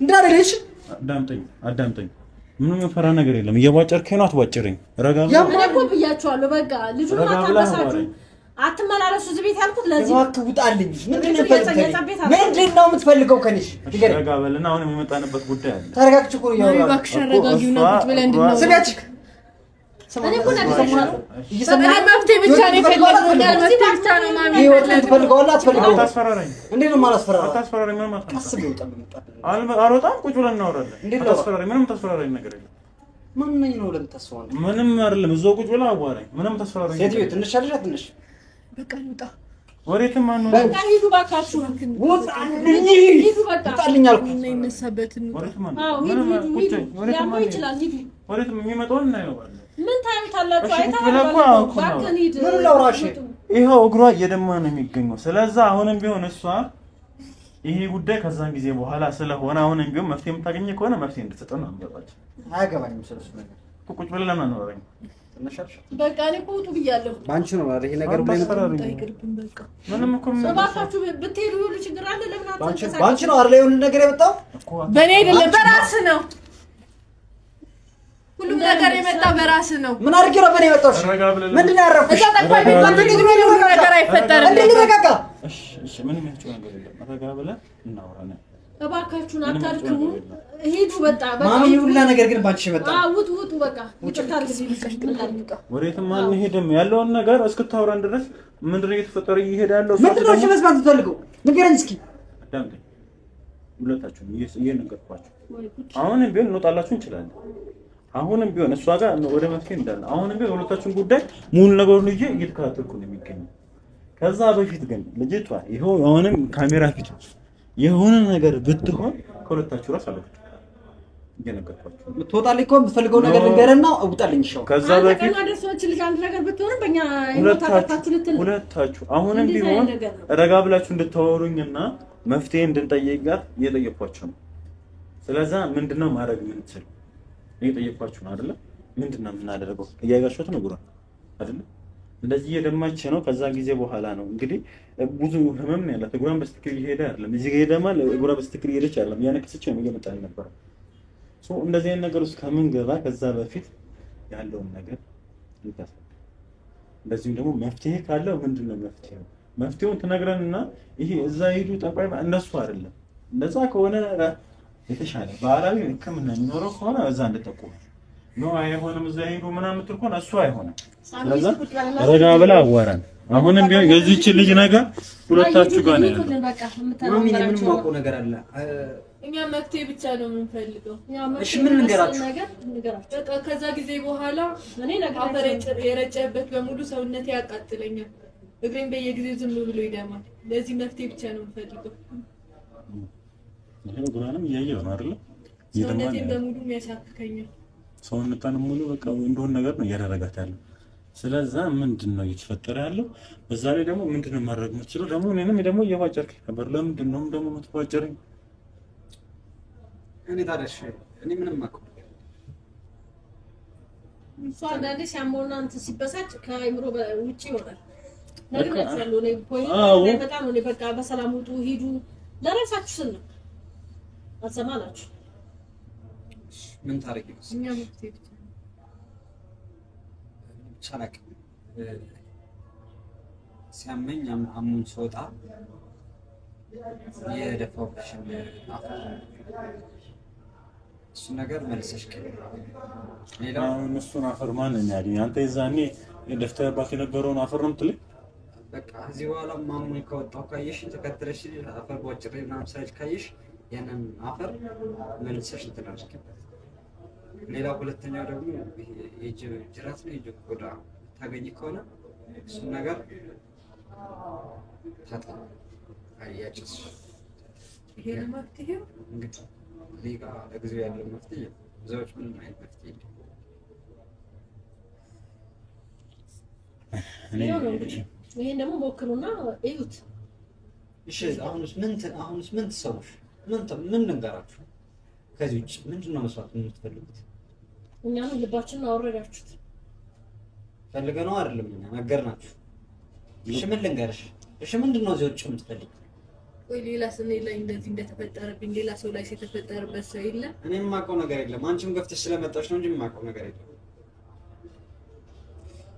እንዳደረሽ አዳምጠኝ። ምንም የፈራ ነገር የለም። እየባጨርከኝ ነው። አትባጭረኝ። ረጋ በል። እኔ እኮ ብያቸዋለሁ። በቃ ልጁን አታበሳችሁ። አትመላለሱ እዚህ ቤት ያልኩት ለዚህ ነው። ውጣልኝ። ምንድን ነው የምትፈልገው ከኔ? ረጋ በልና አሁን የመጣንበት ጉዳይ አለ። ተረጋግቼ እኮ ነው ያወራው። እባክሽ አረጋጊውና ቁጭ ብለን እንድናወራ። ስሚያችሁ እኔ እኮ ነገር መፍትሄ ብቻ ነው የፈለገው መፍትሄ ብቻ ነው ማሚ ህይወት ልትፈልገውላ አትፈልገው አታስፈራራኝ እንዴት ነው ማላስፈራራ አታስፈራራኝ ምንም አታስፈራራኝ አስብ ይወጣል አልወጣም ቁጭ ብለን እናወራለን አታስፈራራኝ ምንም ታስፈራራኝ ነገር የለም ምን ነኝ ነው ለምታስፈራው ምንም አይደለም እዛው ቁጭ ብለን አዋራኝ ምንም ታስፈራራኝ ሴትዮ ትንሽ አይደለ ትንሽ በቃ ልውጣ ወሬትም ማነው በቃ ሂዱ ባካችሁ ሂዱ በቃ ውጣልኝ አልኩ እና ይነሳበትን ወሬትም ማነው አዎ ሂዱ ሊያመው ይችላል ሂዱ ወሬትም የሚመጣውን እናየው ምን ታዩታላችሁ አይታችሁ ባከን ሂድ ምን ላውራሽ ይሄው እግሯ እየደማ ነው የሚገኘው ስለዚህ አሁንም ቢሆን እሷ ይሄ ጉዳይ ከዛን ጊዜ በኋላ ስለሆነ አሁንም ቢሆን መፍትሄ የምታገኝ ከሆነ መፍትሄ እንድትሰጠን ነው የምጠይቃችሁ አያገባኝም ስለሱ ነገር ቁጭ ብለን እናወራኝ ተነሻሽ በቃ እኔ ቁጡ ብያለሁ ባንቺ ነው አይደል ይሄ ነገር ብለኝ አይቅርብን በቃ ምንም እኮ ሰባታችሁ ብትሄዱ ሁሉ ችግር አለ ለምን አትንቀሳቀሱ ባንቺ ነው አይደል ይሁን ነገር የመጣው በኔ አይደለም በራስ ነው ሁሉም ነገር የመጣው በራስ ነው ምን አድርጌ ነው በኔ የመጣው ምንድነው ያረፍኩሽ እዛ ጠቅላይ ቤት አንተ ልጅ ነው ሁሉ ነገር አይፈጠርም እንዴ ልረጋጋ እሺ ምንም ያልጨው ነገር የለም ረጋ ብለን እናወራለን እባካችሁን አታድክሙ ሂዱ በቃ ማሚ ሁላ ነገር ግን ባንቺ መጣ ውጡ በቃ ይቅርታ አድርጉልኝ ወሬትም አንሄድም ያለውን ነገር እስክታወራን ድረስ ምንድነው እየተፈጠረ ይሄዳል ምንድነው እሺ መስማት ትፈልገው ንገረኝ እስኪ አዳምጠኝ ሁለታችሁም እየነገርኳችሁ አሁንም ቢሆን እንወጣላችሁ እንችላለን አሁንም ቢሆን እሷ ጋር ወደ መፍትሄ እንዳለ አሁንም ቢሆን ሁለታችሁን ጉዳይ ሙሉ ነገሩን ልጅ እየተከታተልኩ ነው የሚገኘው ከዛ በፊት ግን ልጅቷ ይሄው አሁንም ካሜራ ፊት የሆነ ነገር ብትሆን ከሁለታችሁ ራስ አለች እየነገርኳችሁ ምትወጣልኝ እኮ የምትፈልገው ነገር ንገረና ውጣልኝ ሻው ከዛ በፊት አደረሰች ልጅ አንድ ነገር ብትሆን በእኛ ሁለታችሁ አሁንም ቢሆን ረጋ ብላችሁ እንድታወሩኝና መፍትሄ እንድንጠይቃት እየጠየኳችሁ ነው ስለዛ ምንድነው ማድረግ የምንችል እየጠየኳችሁ ነው አይደል ምንድነው የምናደርገው እያያችሁት ነው ጉራ አይደል እንደዚህ እየደማች ነው ከዛ ጊዜ በኋላ ነው እንግዲህ ብዙ ህመም ነው ያላት ጉራን በስትክክል ይሄዳ አይደለም እዚህ ጋር ሄደማል ጉራ በስትክክል ይሄደች አይደለም ያነከሰች ነው እየመጣ ነበር ሶ እንደዚህ አይነት ነገር ውስጥ ከምን ገባ ከዛ በፊት ያለውን ነገር እንታስ እንደዚህም ደግሞ መፍትሄ ካለው ምንድነው መፍትሄውን ትነግረንና ይሄ እዛ ሄዱ ጠቋይ እነሱ አይደለም እንደዛ ከሆነ የተሻለ ባህላዊ ህክምና የሚኖረው ከሆነ እዛ እንደተቆመ ነው አይሆንም እዛ ሄዱ ምናምን ትልኮን እሱ አይሆንም ስለዛ ረጋ ብላ አዋራን አሁንም ቢሆን የዚህች ልጅ ነገር ሁለታችሁ ጋር ነው ማሚ ምንም ማውቀው ነገር አለ እኛ መፍትሄ ብቻ ነው የምንፈልገው እሺ ምን ንገራችሁ በቃ ከዛ ጊዜ በኋላ እኔ ነገር የረጨበት በሙሉ ሰውነቴ ያቃጥለኛል እግሬን በየጊዜው ዝም ብሎ ይደማል ለዚህ መፍትሄ ብቻ ነው የምንፈልገው ይሄ ጉራንም ያየው ነው አይደል ሰውነቴን በሙሉ የሚያሳክከኛል ሰውነቷን ሙሉ በቃ እንደሆነ ነገር ነው ያደረጋት ያለው ስለዛ ምንድነው እየተፈጠረ ያለው በዛ ላይ ደግሞ ምንድነው ማድረግ የምትችለው ደግሞ እኔንም ደግሞ እየዋጨርክ ነበር ለምንድነው ደግሞ የምትዋጨርኝ እኔ ታዲያ እኔ ምንም ማውቀው እሷ አንዳንዴ ሲያሞና እንትን ሲበሳጭ ከአይምሮ ውጪ ይወጣል ነግሬያቸዋለሁ እኔ ፖይንት በጣም ነው በቃ በሰላም ውጡ ሂዱ ለራሳችሁ ስል ነው አሰማናችሁ ምን ታረቂ ነው እኛ መፍትሄ ብቻ ቻላክ ሲያመኝ አሙን ሰውጣ የደፋውሽን እሱ ነገር መልሰሽ ሌላው እሱን አፈር ማን ነው ያለኝ አንተ የዛኔ ደፍተህባት የነበረውን አፈር ነው የምትለኝ በቃ እዚህ በኋላ ማሙን ከወጣው ካየሽ ተከትለሽ አፈር ወጭሬ ምናምን ሳይል ካየሽ ያንን አፈር መልሰሽ ትናርሽ ሌላ ሁለተኛው ደግሞ የጅራት ነው የቆዳ ታገኝ ከሆነ እሱ ነገር ታጣ አያጭስ ይሄ ነው መፍትሄው እንግዲህ ሊጋ ለጊዜው ያለው መፍትሄ ዘዎች ምን አይነት መፍትሄ ይሄን ደግሞ ሞክሩና እዩት እሺ አሁንስ ምን ትሰሩሽ ምን እንገራችሁ ከዚህ ውጭ ምንድነው መስዋዕት የምትፈልጉት እኛን ልባችንን አወረዳችሁት ፈልገነው አይደለም እኛ ነገርናችሁ እሺ ምን ልንገርሽ እሺ ምንድነው እዚህ ውጭ የምትፈልጉት ወይ ሌላ ሰው ላይ እንደዚህ እንደተፈጠረብኝ ሌላ ሰው ላይ የተፈጠረበት ሰው የለም እኔም ማውቀው ነገር የለም አንቺም ገፍተሽ ስለመጣሽ ነው እንጂ ማውቀው ነገር የለም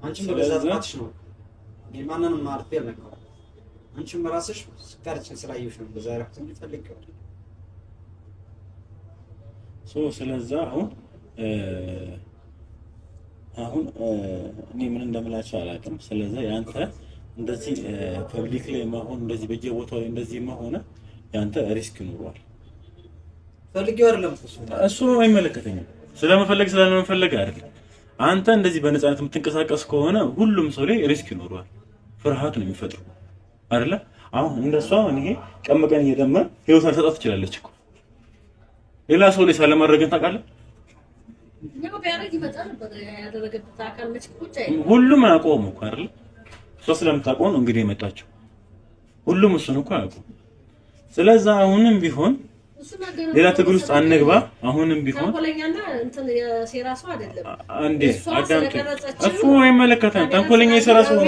አንቺም በዛት ናትሽ ነው ማንንም ማርፍ ያለከው አንቺም ራስሽ ስቀርጭ ስላየሽ ነው በዛሬው ትፈልግ ስለዛ አሁን አሁን እኔ ምን እንደምላቸው አላውቅም። ስለዚህ ያንተ እንደዚህ ፐብሊክ ላይ መሆን እንደዚህ በየቦታው ላይ እንደዚህ መሆን ያንተ ሪስክ ይኖረዋል። ፈልጌው አይደለም እሱ አይመለከተኝም። ስለመፈለግ ስላለመፈለግ አይደለም። አንተ እንደዚህ በነፃነት የምትንቀሳቀስ ከሆነ ሁሉም ሰው ላይ ሪስክ ይኖረዋል። ፍርሃት ነው የሚፈጥረው አይደለ? አሁን እንደሷ እኔ ቀመቀን እየደመ ህይወቷን ሰጣት ትችላለች እኮ ሌላ ሰው ላይ ሳለማድረግን ታውቃለህ? ነው ቢያረግ ይመጣል ያደረገበት አካል መች ቁጭ ሁሉም አያውቀውም እኮ አይደለ? እሷ ስለምታውቀው ነው እንግዲህ የመጣችው። ሁሉም እሱን እኮ አያውቁም። ስለዚህ አሁንም ቢሆን ሌላ ትግል ውስጥ አንግባ። አሁንም ቢሆን ተንኮለኛና እንትን የሴራ ሰው አይደለም። አንዴ አዳምጥ። እሱ አይመለከተንም። ተንኮለኛ የሴራ ሰው ነው።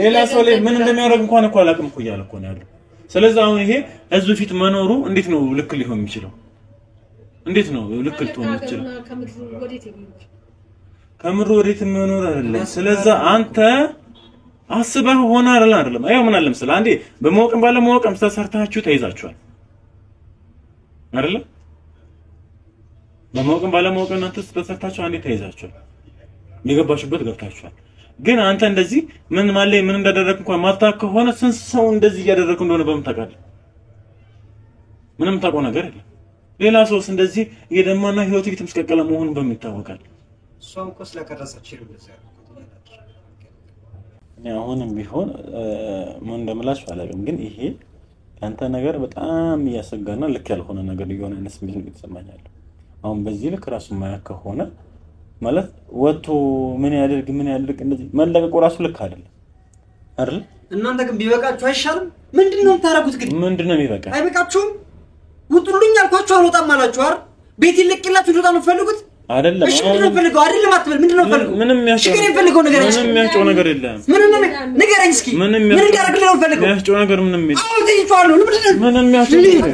ሌላ ሰው ላይ ምን እንደሚያደርግ እንኳን እኮ አላውቅም እኮ እያለ እኮ ነው ያለው። ስለዚህ አሁን ይሄ ህዝብ ፊት መኖሩ እንዴት ነው ልክ ሊሆን የሚችለው? እንዴት ነው ልክ ልትሆን የሚችለው? ከምር ወዴት መኖር አይደለም። ስለዚህ አንተ አስበህ ሆነ አይደለም። አየው ምን አለ መሰለህ አንዴ በመወቅም ባለመወቅም ተሰርታችሁ ተይዛችኋል አይደለ? በመወቅም ባለመወቅም እናንተ ተሰርታችሁ አንዴ ተይዛችኋል። የገባችሁበት ገብታችኋል። ግን አንተ እንደዚህ ምን ማለት ምን እንዳደረክ እንኳን ማታውቅ ከሆነ ስንት ሰው እንደዚህ እያደረኩ እንደሆነ በምን ታውቃለህ? ምንም ታውቀው ነገር የለም። ሌላ ሰውስ እንደዚህ እየደማና ህይወት እየተመስቀቀለ መሆኑን በምን ይታወቃል? እሷም እኮ ስለቀረጸች ይሉት አሁንም ቢሆን ምን እንደምላችሁ አላውቅም። ግን ይሄ አንተ ነገር በጣም እያሰጋና ልክ ያልሆነ ነገር ሊሆን አይነት ስሜት ነው የተሰማኛል። አሁን በዚህ ልክ ራሱ ማያክ ከሆነ ማለት ወጥቶ ምን ያደርግ እንደዚህ መለቀቁ ራሱ ልክ አይደለም አይደል? እናንተ ግን ቢበቃችሁ አይሻልም? ምንድነው የምታረጉት? ግን ምንድነው የሚበቃ? አይበቃችሁም? ውጡልኝ አልኳችሁ አልወጣም አላችሁ አይደል? ቤት ይለቅላችሁ ልወጣ ነው ፈልጉት አይደለም? እሺ ምንድነው ፈልገው? አይደለም አትበል። ምንድነው ፈልገው? ምንም የሚያስጨው ነገር የለም። ምንም የሚያስጨው ነገር የለም። ምንም ንገረኝ እስኪ ምን እንዳደርግልህ ነው ፈልገው? የሚያስጨው ነገር ምንም የለም። አዎ ትይቻለሁ። ምንም የሚያስጨው ነገር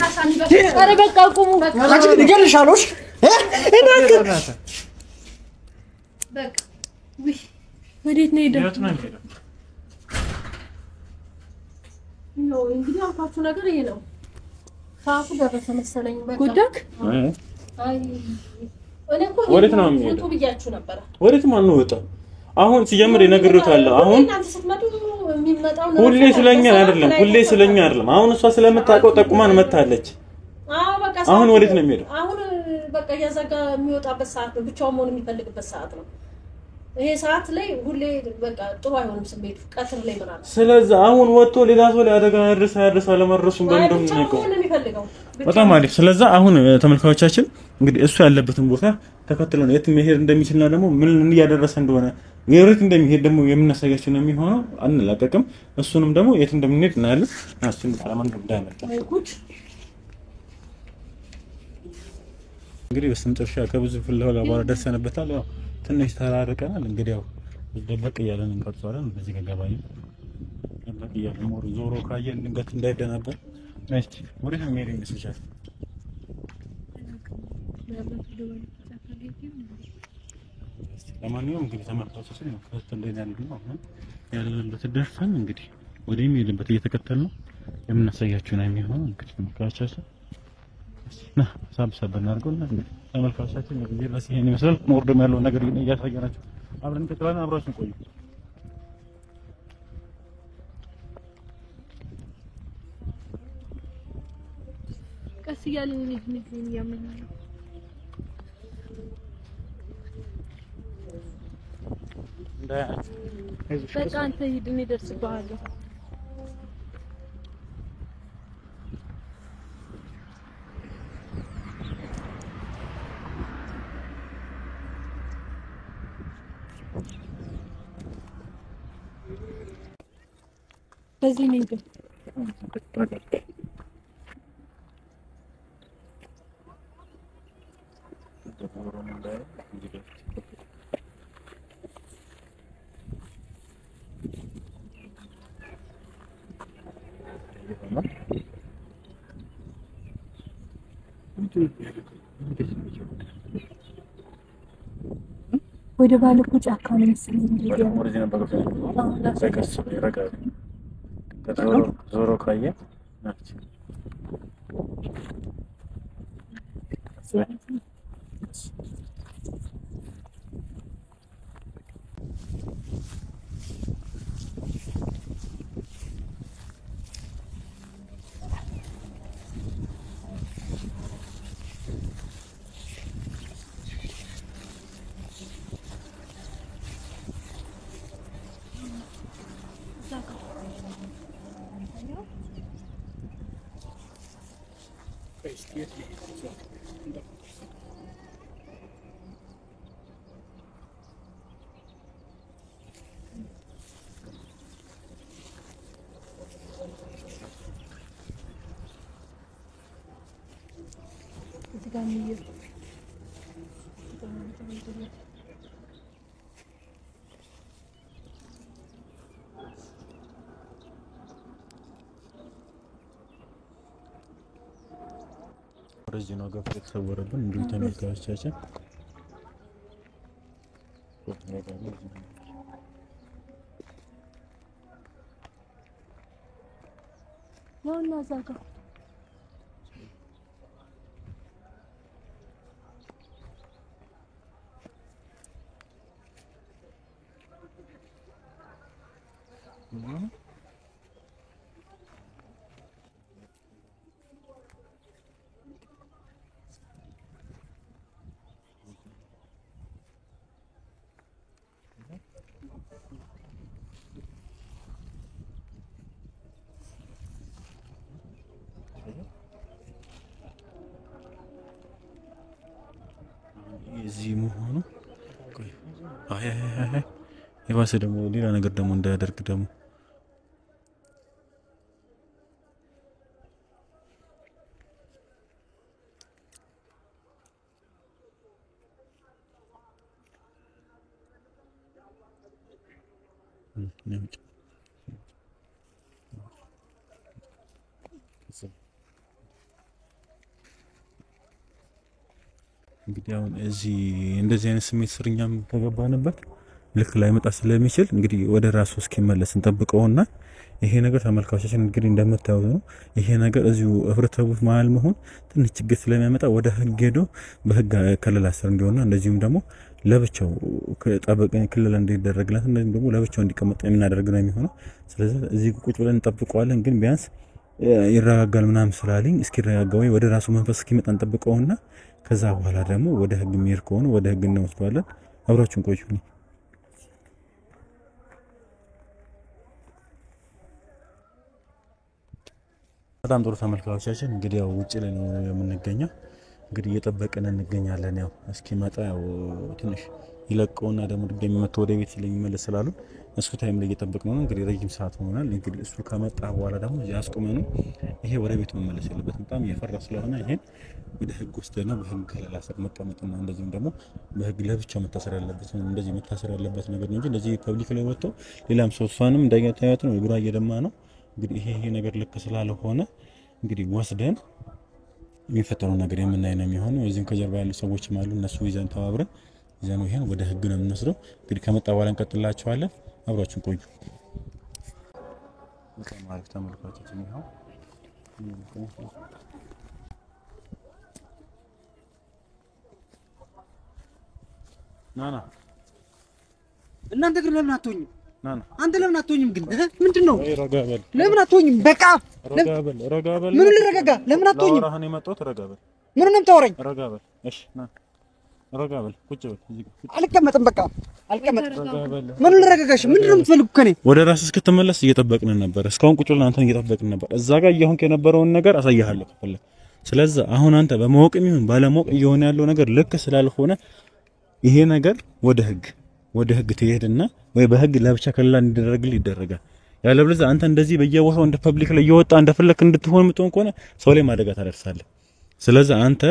ኧረ በቃ ቁሙ። አንቺ ንገርልሻለሁ። በቃ ወዴት ነው ሄደው? ነው እንግዲህ አልኳችሁ ነገር ይሄ ነው። ሰዓቱ ደረሰ መሰለኝ። በቃ ጉዳክ አይ ወዴት ነው የሚሄደው? ወጡ ብያችሁ ነበር። ወዴት ማን ነው ወጣ? አሁን ሲጀምር ይነግሩታል። አሁን እናንተ ስትመጡ የሚመጣው ነው። ሁሌ ስለኛ አይደለም። አሁን እሷ ስለምታውቀው ጠቁማን መታለች። አዎ በቃ አሁን ወዴት ነው የሚሄደው? አሁን በቃ ያዘጋ የሚወጣበት ሰዓት ነው። ብቻውን መሆን የሚፈልግበት ሰዓት ነው። ይሄ ሰዓት ላይ ሁሌ በቃ ጥሩ አይሆንም ስሜቱ ቀትር ላይ ምናምን። ስለዚህ አሁን ወጥቶ ሌላ ሰው ላይ አደጋ ያደርሳ ለመረሱም በእንደምንነቀው በጣም አሪፍ። ስለዚህ አሁን ተመልካቾቻችን እንግዲህ እሱ ያለበትን ቦታ ተከትለን የት መሄድ እንደሚችልና ደግሞ ምን እያደረሰ እንደሆነ የት እንደሚሄድ ደግሞ የምናሳያችሁ ነው የሚሆነው። አንላቀቅም። እሱንም ደግሞ የት እንደምንሄድ እናያለን። አስቱን ሰላማን እንዳይመጣ እንግዲህ በስተመጨረሻ ከብዙ ፍለጋ በኋላ ደርሰንበታል። ያው ትንሽ ተራርቀናል። እንግዲህ ያው ደበቅ እያለን እንቀርጻለን። በዚህ ገባኝ ደበቅ እያለን ሞር ዞሮ ካየን ድንገት እንዳይደናበር ነስቲ ወደ ሀሜሪ መስቻል ለማንኛውም እንግዲህ ተመርጣችሁ ነው ከተለና ነው ያለበት ደርሰን እንግዲህ ወደ የሚሄድበት እየተከተልን ነው የምናሳያችሁ ነው የሚሆነው። እንግዲህ ተመልካቾቻችን ሳብሳብ እናድርገውና እንግዲህ ተመልካቾቻችን እንግዲህ ለሲ ይሄን ይመስላል። ሞርዶም ያለው ነገር እያሳየናችሁ አብረን እንቀጥላለን። አብራችሁን ቆዩ። ቀስ እያልን እንግዲህ ያመኛል። በቃ አንተ ሂድ እኔ እደርስብሃለሁ። በዚህ ነው እንዴ? ወደ ባለቁ ጫካ ነው መሰለኝ እንዴ? ወደ ነበር ዞሮ ካየ ወደዚህ ነው ገፍ የተሰወረብን እንዴ ተመልካቾቻችን ዋና ዛጋ እዚህ መሆኑ አይ የባሰ ደግሞ ሌላ ነገር ደግሞ እንዳያደርግ ደግሞ እንግዲህ አሁን እዚህ እንደዚህ አይነት ስሜት ስርኛም ተገባንበት ልክ ላይ መጣ ስለሚችል እንግዲህ ወደ ራሱ እስኪመለስ እንጠብቀውና ይሄ ነገር ተመልካቾችን እንግዲህ እንደምታዩት ነው። ይሄ ነገር እዚሁ ህብረተሰቡ መሀል መሆን ትንሽ ችግር ስለሚያመጣ ወደ ህግ ሄዶ በህግ ከለላ ስር እንዲሆንና እንደዚሁም ደግሞ ለብቻው ጠበቀኝ ክልል እንዲደረግላት እንደዚሁም ደግሞ ለብቻው እንዲቀመጥ የምናደርግ ነው የሚሆነው። ስለዚህ እዚህ ቁጭ ብለን እንጠብቀዋለን። ግን ቢያንስ ይረጋጋል ምናምን ስላለኝ እስኪረጋጋ ወይ ወደ ራሱ መንፈስ እስኪመጣ እንጠብቀውና ከዛ በኋላ ደግሞ ወደ ህግ የሚሄድ ከሆነ ወደ ህግ እንወስደዋለን። አብራችሁን ቆዩ። በጣም ጥሩ ተመልካቾቻችን እንግዲህ ያው ውጪ ላይ ነው የምንገኘው። እንግዲህ እየጠበቅን እንገኛለን። ያው እስኪመጣ ያው ትንሽ ይለቀውና ደግሞ ድጋሚ መጥቶ ወደ ቤት ስለሚመለስ ስላሉ እሱ ታይም ላይ እየጠበቅነው ነው። እንግዲህ ረጅም ሰዓት ሆኗል። እንግዲህ እሱ ከመጣ በኋላ ደግሞ ያስቆመኑ ይሄ ወደ ቤት መመለስ የለበትም። በጣም እየፈራ ስለሆነ ይሄን ወደ ህግ ወስደና በህግ ከለላ ስር መቀመጥና እንደዚህም ደግሞ በህግ ለብቻው መታሰር ያለበት እንደዚህ መታሰር ያለበት ነገር ነው እንጂ እንደዚህ ፐብሊክ ላይ ወጥቶ ሌላም ሰው እሷንም እንዳይታያት ነው እግሯ እየደማ ነው። እንግዲህ ይሄ ነገር ልክ ስላልሆነ እንግዲህ ወስደን የሚፈጠረው ነገር የምናይ ነው የሚሆነው። እዚህም ከጀርባ ያሉ ሰዎችም አሉ። እነሱ ይዘን ተባብረን ይዘን ይሄን ወደ ህግ ነው የምንወስደው። እንግዲህ ከመጣ በኋላ እንቀጥላችኋለን። አብራችሁን ቆዩ። በጣም አሪፍ ተመልካቾች ነው። ናና እናንተ ግን ለምን አትሆኝም? ናና አንተ ለምን አትሆኝም? ግን ምንድነው? ረጋበል ለምን አትሆኝም? በቃ ረጋበል ምን ልረጋጋ? ለምን አትሆኝም? አውራህን የመጣሁት ረጋበል ምን ነው የምታወራኝ? ረጋበል እሺ ና ረጋበል ቁጭ በል እዚህ ጋር አልቀመጥም። በቃ አልቀመጥም። ረጋበል ምን ልረጋጋሽ? ምንድነው የምትፈልጉ ከኔ? ወደ ራስ እስክትመለስ እየጠበቅን ነበር። እስካሁን ቁጭ ብለን አንተን እየጠበቅን ነበር። እዛ ጋር እየሆንክ የነበረውን ነገር አሳያለሁ ከፈለክ። ስለዚህ አሁን አንተ በማወቅም ይሁን ባለማወቅ እየሆነ ያለው ነገር ልክ ስላልሆነ ይሄ ነገር ወደ ህግ ትሄድና ወይ በህግ ለብቻ ከለላ እንዲደረግልህ ይደረጋል። ያለበለዚያ አንተ እንደዚህ በየቦታው እንደ ፐብሊክ ላይ እየወጣ እንደፈለክ እንድትሆን የምትሆን ከሆነ ሰው ላይ ማደጋ ታደርሳለህ። ስለዚህ አንተ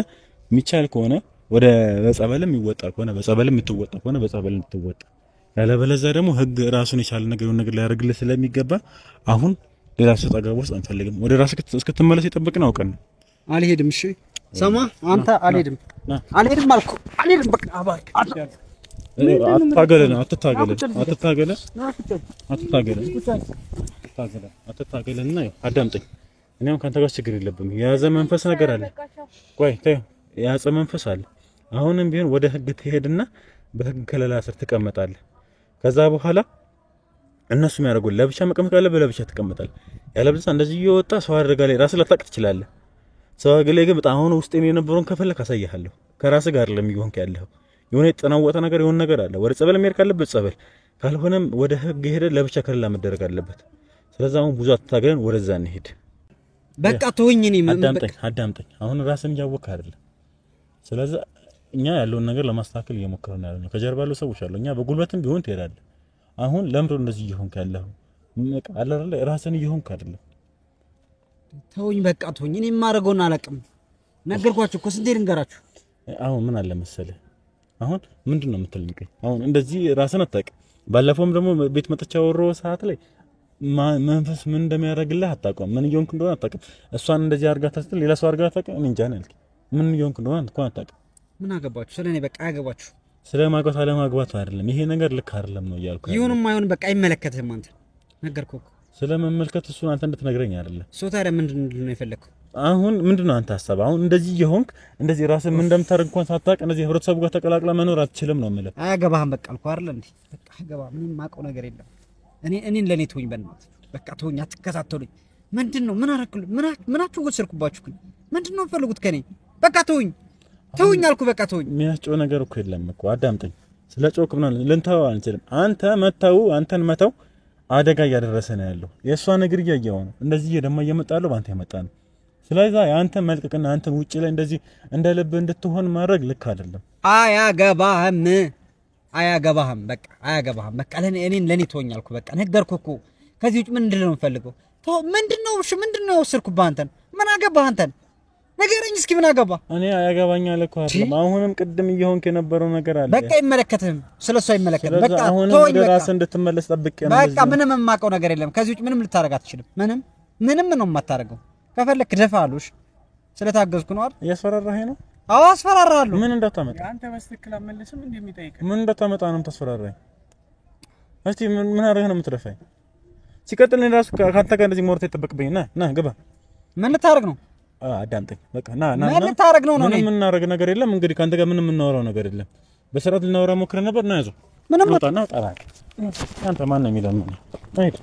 የሚቻል ከሆነ ወደ በጸበልም ይወጣ ከሆነ በጸበልም የምትወጣ ከሆነ በጸበልም ትወጣ። ያለበለዚያ ደግሞ ህግ ራሱን የቻለ ነገር ሊያደርግልህ ስለሚገባ አሁን ሌላ ሰጣጋው ውስጥ አንፈልግም። ወደ ራስህ እስክትመለስ ይጠብቅና አውቀን አልሄድም። እሺ ሰማ አንተ አልሄድም አልኩ አልሄድም። በቃ አባክ አትታገለና አዳምጠኝ። እኔም ካንተ ጋር ችግር የለብም። የያዘ መንፈስ ነገር አለ። ቆይ ተይው፣ የያዘ መንፈስ አለ። አሁንም ቢሆን ወደ ህግ ትሄድና በህግ ከለላ ስር ትቀመጣለህ። ከዛ በኋላ እነሱ የሚያደርጉ ለብቻ መቀመጥ ካለብህ ለብቻ ትቀመጣለህ። ያለበለዚያ እንደዚህ እየወጣ ሰው አድርጋ ላይ ራስህ ልታውቅ ትችላለህ። ሰው አገለ ግን በጣም አሁን ውስጥ የነበረውን ከፈለክ አሳይሃለሁ። ከራስህ ጋር ለሚሆንክ ያለው የሆነ የተጠናወጠ ነገር የሆነ ነገር አለ። ወደ ጸበል መሄድ ካለበት ጸበል፣ ካልሆነም ወደ ህግ ሄደ ለብቻ ከለላ መደረግ አለበት። ስለዚህ አሁን ብዙ አትታገለን፣ ወደዛ እንሄድ። በቃ ተወኝ። እኔ አዳምጠኝ። አሁን ራስን እያወቅህ አይደለም። ስለዚህ እኛ ያለውን ነገር ለማስተካከል እየሞከርን ያለነው ከጀርባ ያለው ሰዎች አሉ። እኛ በጉልበትም ቢሆን ትሄዳለህ። አሁን ለምንድነው እንደዚህ እየሆንክ ያለኸው? አለ አይደል? ራስን እየሆንክ አይደለም። ተወኝ በቃ ተወኝ። እኔ የማደርገውን አላውቅም። ነገርኳችሁ እኮ ስንቴ ልንገራችሁ። አሁን ምን አለ መሰለህ፣ አሁን ምንድነው የምትልቀኝ? አሁን እንደዚህ ራስን አታውቅም። ባለፈውም ደግሞ ቤት መጥቻ ወሮ ሰዓት ላይ መንፈስ ምን እንደሚያደርግልህ አታውቅም። ምን እየሆንክ እንደሆነ አታውቅም። እሷን እንደዚህ አድርጋት ስትል ሌላ ሰው አድርጋት አታውቅም። እኔ እንጃ ነው ያልከኝ። ምን እየሆንክ እንደሆነ እንኳን አታውቅም። ምን አገባችሁ ስለኔ? በቃ አያገባችሁ። ስለማግባት አለማግባት አይደለም ይሄ ነገር ልክ አይደለም ነው እያልኩ። ይሁንም አይሁን በቃ አይመለከትህም አንተ። ነገርኩህ እኮ ስለመመልከት እሱን አንተ እንድትነግረኝ አይደለም። ሶ ታዲያ ምንድን ነው የፈለከው? አሁን ምንድነው አንተ ሐሳብ? አሁን እንደዚህ እየሆንክ እንደዚህ ራስህ ምን እንደምታደርግ እንኳን ሳታውቅ እንደዚህ ህብረተሰቡ ጋር ተቀላቅለ መኖር አትችልም ነው የምልህ። አያገባህም በቃ አልኩህ አይደል እንዴ? በቃ አያገባህም። ምንም የማውቀው ነገር የለም። እኔን ለኔ ተወኝ በእናትህ። በቃ ተወኝ፣ አትከታተሉኝ። ምንድነው ምን አረክልኝ? ምናችሁ ወሰድኩባችሁ? ምንድነው ፈልጉት ከኔ? በቃ ተወኝ አልኩህ። በቃ ተወኝ። የሚያስጨው ነገር እኮ የለም እኮ አዳምጠኝ። ስለ ጮክ ምናምን ልንተው አንችልም። አንተን መተው አደጋ እያደረሰ ነው ያለው። የእሷ ነገር እያየው ነው። እንደዚህ ደግሞ እየመጣለው ባንተ ያመጣ ነው። ስለዚህ አንተ መልቀቅና አንተን ውጪ ላይ እንደዚህ እንደ ልብ እንድትሆን ማድረግ ልክ አይደለም። አያገባህም። በቃ አያገባህም። በቃ ለኔ ተወኝ አልኩህ። በቃ ነገርኩህ እኮ። ከዚህ ውጭ ምን እንደለው የምፈልገው? ምንድነው ወሰድኩብህ አንተን? ምን አገባህ አንተን? ነገረኝ እስኪ ምን አገባ? እኔ አያገባኛል እኮ አይደለም። አሁንም ቅድም እየሆንክ የነበረው ነገር አለ። በቃ አይመለከትህም። ስለሱ አይመለከትም። በቃ ተወኝ። በቃ ራስህ እንድትመለስ ጠብቄ ነው። በቃ ምንም የማውቀው ነገር የለም። ከዚህ ውጭ ምንም ልታረጋ አትችልም። ምንም ነው የማታረገው። ከፈለክ ደፋ አሉሽ። ስለታገዝኩ ነው አይደል? እያስፈራራኸኝ ነው? አዎ አስፈራራለሁ። ምን እንዳታመጣ አንተ በስትክክል አመለስም እንደሚጠይቅ ምን እንዳታመጣ ነው ተስፈራራኝ። እስቲ ምን አረጋህ ነው የምትደፋኝ? ሲቀጥል እኔ ራሱ ካንተ ጋር እንደዚህ ሞርቴ ተጠብቅብኝ። ና ግባ። ምን ልታረግ ነው? አዳምጠኝ በቃ ና ምን ልታረግ ነው? ምንም የምናረግ ነገር የለም። እንግዲህ ካንተ ጋር ምንም የምናወራው ነገር የለም። በስርዓት ልናወራ ሞክረን ነበር። ና ያዘው ምንም ወጣና ጠራ። አንተ ማን ነው የሚለው? አይደል